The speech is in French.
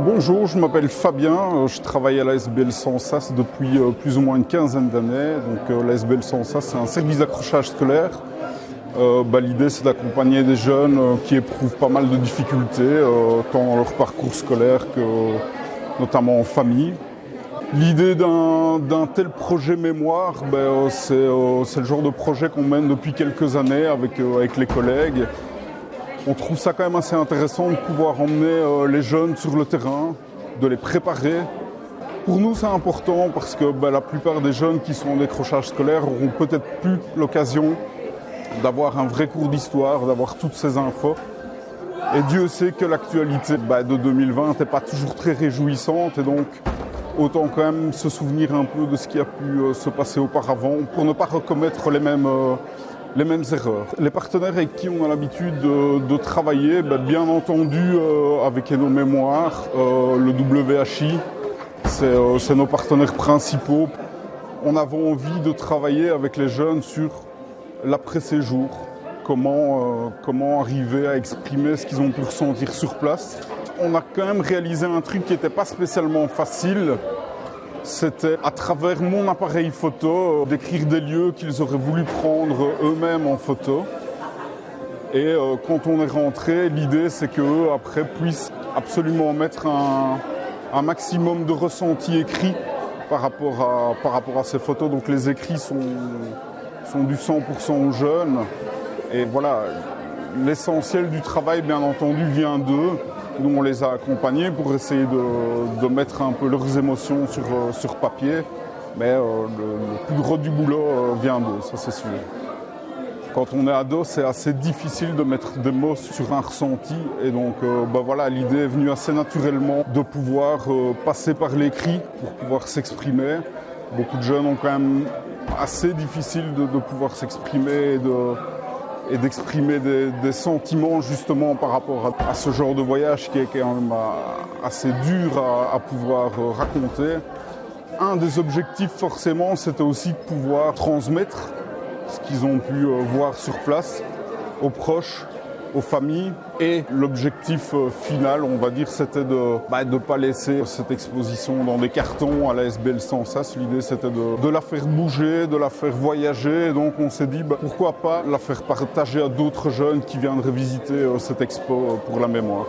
Bonjour, je m'appelle Fabien, je travaille à l'ASBL Sensas depuis plus ou moins une quinzaine d'années. Donc l'ASBL Sensas, c'est un service d'accrochage scolaire. L'idée, c'est d'accompagner des jeunes qui éprouvent pas mal de difficultés, tant dans leur parcours scolaire que notamment en famille. L'idée d'un tel projet mémoire, c'est le genre de projet qu'on mène depuis quelques années avec les collègues. On trouve ça quand même assez intéressant de pouvoir emmener les jeunes sur le terrain, de les préparer. Pour nous, c'est important parce que la plupart des jeunes qui sont en décrochage scolaire auront peut-être plus l'occasion d'avoir un vrai cours d'histoire, d'avoir toutes ces infos. Et Dieu sait que l'actualité de 2020 n'est pas toujours très réjouissante et donc autant quand même se souvenir un peu de ce qui a pu se passer auparavant pour ne pas recommettre les mêmes erreurs. Les partenaires avec qui on a l'habitude de travailler, bien entendu avec nos mémoires, le WHI, c'est nos partenaires principaux. On avait envie de travailler avec les jeunes sur l'après-séjour, comment arriver à exprimer ce qu'ils ont pu ressentir sur place. On a quand même réalisé un truc qui n'était pas spécialement facile. C'était à travers mon appareil photo d'écrire des lieux qu'ils auraient voulu prendre eux-mêmes en photo. Et quand on est rentré, l'idée c'est qu'eux après puissent absolument mettre un maximum de ressentis écrits par rapport à ces photos. Donc les écrits sont du 100% aux jeunes. Et voilà, l'essentiel du travail bien entendu vient d'eux. Nous, on les a accompagnés pour essayer de mettre un peu leurs émotions sur papier. Mais le plus gros du boulot vient d'eux, ça c'est sûr. Quand on est ado, c'est assez difficile de mettre des mots sur un ressenti. Et donc, l'idée est venue assez naturellement de pouvoir passer par l'écrit pour pouvoir s'exprimer. Beaucoup de jeunes ont quand même assez difficile de pouvoir s'exprimer et d'exprimer des sentiments justement par rapport à ce genre de voyage qui est quand même assez dur à pouvoir raconter. Un des objectifs forcément, c'était aussi de pouvoir transmettre ce qu'ils ont pu voir sur place aux proches, aux familles. Et l'objectif final, on va dire, c'était de ne pas laisser cette exposition dans des cartons à l'ASBL Sensas. L'idée, c'était de la faire bouger, de la faire voyager. Et donc, on s'est dit, pourquoi pas la faire partager à d'autres jeunes qui viendraient visiter cette expo pour la mémoire.